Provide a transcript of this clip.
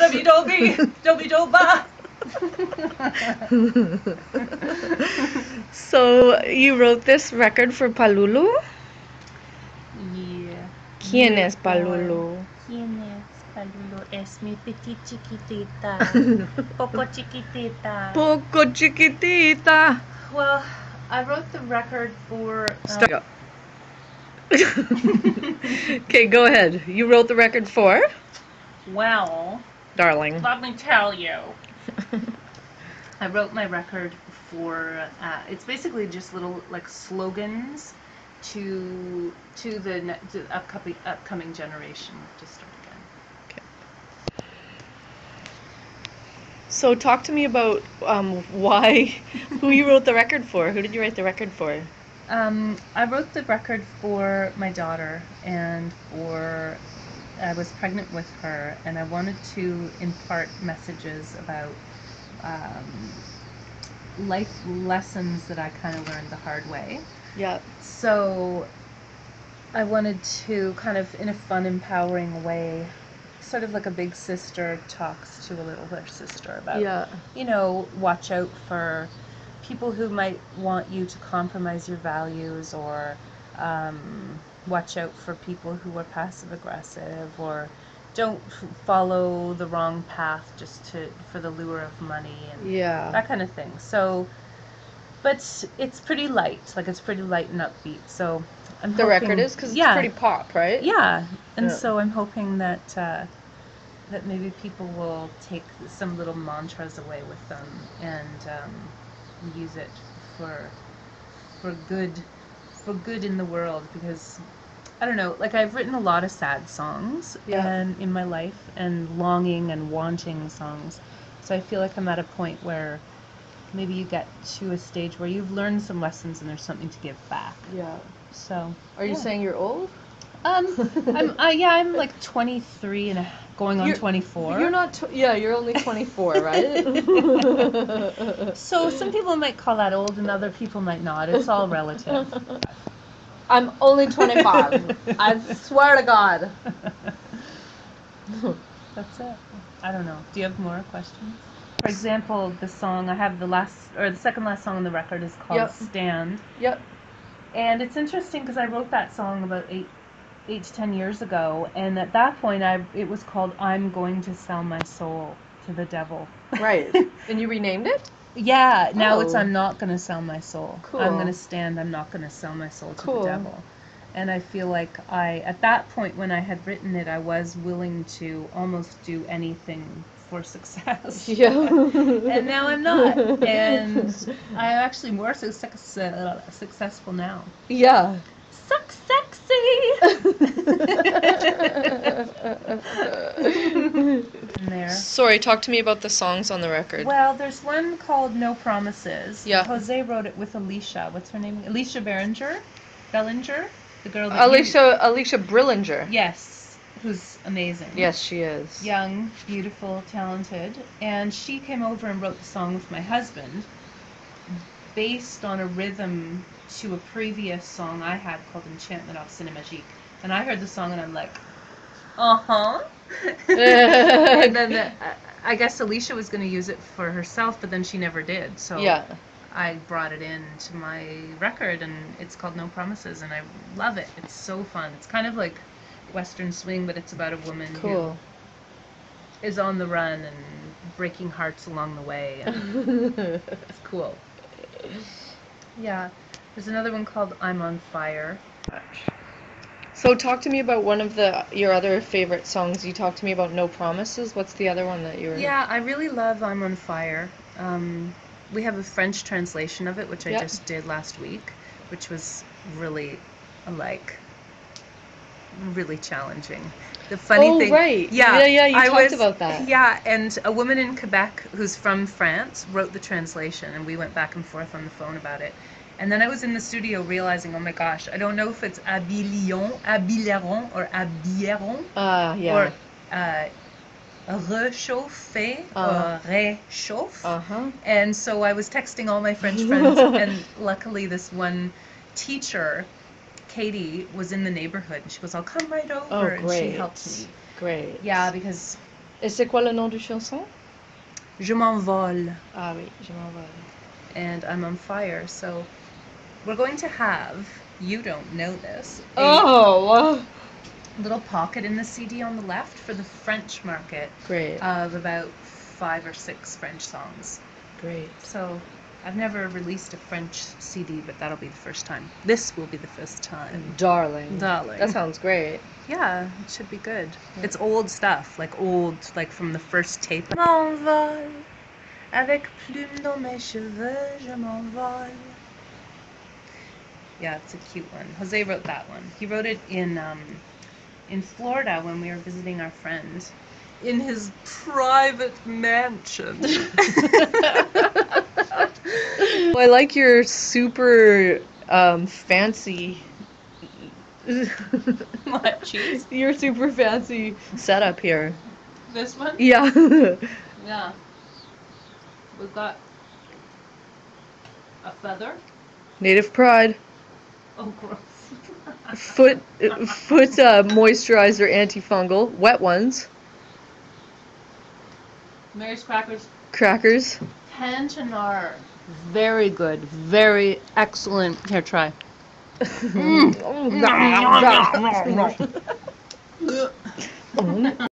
Dobby Dobby, Dobby Doba. So you wrote this record for Palulu? Yeah. ¿Quién es Palulu? ¿Quién es Palulu? Es mi petit chiquitita. Poco chiquitita. Poco chiquitita. Well, I wrote the record for... Stop. Okay, go ahead. You wrote the record for? Well, Darling. let me tell you. I wrote my record for, it's basically just little like slogans to the upcoming generation to start again. Okay. So talk to me about who you wrote the record for. Who did you write the record for? I wrote the record for my daughter and I was pregnant with her, and I wanted to impart messages about life lessons that I kind of learned the hard way. Yeah. So I wanted to kind of, in a fun, empowering way, sort of like a big sister talks to a littler sister about, watch out for people who might want you to compromise your values, or watch out for people who are passive aggressive, or don't follow the wrong path just for the lure of money and that kind of thing. So, but it's pretty light, it's pretty light and upbeat. So I'm hoping, record is because it's pretty pop, right? Yeah, and so I'm hoping that that maybe people will take some little mantras away with them and use it for good in the world, because I don't know, I've written a lot of sad songs and in my life, and longing and wanting songs. So I feel like I'm at a point where maybe you get to a stage where you've learned some lessons and there's something to give back. Yeah. So Are you saying you're old? I'm 23 and going on 24. You're not. You're only 24, right? So some people might call that old, and other people might not. It's all relative. I'm only 25. I swear to God. That's it. I don't know. Do you have more questions? For example, the song I have, the second last song on the record is called "Stand." Yep. And it's interesting because I wrote that song about 8 to 10 years ago, and at that point it was called "I'm Going to Sell My Soul to the Devil." Right. And you renamed it? Yeah. Now it's "I'm Not Going to Sell My Soul." Cool. I'm going to stand. I'm not going to sell my soul to the devil. And I feel like at that point when I had written it, I was willing to almost do anything for success. Yeah. And now I'm not. And I'm actually more successful now. Yeah. Suck sexy. There. Sorry, talk to me about the songs on the record. Well, there's one called "No Promises." Yeah. Jose wrote it with Alicia. What's her name? Alicia Bellinger, the girl that Alicia Brillinger. Yes, who's amazing. Yes, she is. Young, beautiful, talented, and she came over and wrote the song with my husband, based on a rhythm to a previous song I had called "Enchantment of Cinemagique." And I heard the song and I'm like, uh-huh. And then I guess Alicia was going to use it for herself, but then she never did. So I brought it in to my record, and it's called "No Promises," and I love it. It's so fun. It's kind of like Western swing, but it's about a woman who is on the run and breaking hearts along the way. And it's cool. Yeah. There's another one called "I'm on Fire." So talk to me about one of your other favorite songs. You talked to me about "No Promises." What's the other one that you were... Yeah, I really love "I'm on Fire." We have a French translation of it, which I just did last week, which was really, really challenging. The funny thing... right. Yeah, you talked about that. Yeah, and a woman in Quebec who's from France wrote the translation, and we went back and forth on the phone about it. And then I was in the studio realizing, oh my gosh, I don't know if it's habilleron, or habilleron, or réchauffer, or réchauffe. And so I was texting all my French friends, and luckily this one teacher, Katie, was in the neighborhood, and she goes, "I'll come right over," and she helped me. Great. Yeah, because Et c'est quoi le nom du chanson? Je m'envole. Ah oui, je m'envole. And I'm on fire. So we're going to have, you don't know this, a Oh, little pocket in the CD on the left for the French market great, of about 5 or 6 French songs. great. So I've never released a French CD, but that'll be the first time. This will be the first time. Darling. Darling. That sounds great. Yeah, it should be good. Yeah. It's old stuff, like from the first tape. Je m'envole, avec plume dans mes cheveux, je m'envole. Yeah, it's a cute one. Jose wrote that one. He wrote it in Florida when we were visiting our friend in his private mansion. I like your super fancy. What, cheese? Your super fancy setup here. This one? Yeah. Yeah. We've got a feather. Native Pride. Oh, gross. Foot moisturizer antifungal. Wet ones. Mary's crackers. Crackers. Tantanar. Very good. Very excellent. Here, try. Mm.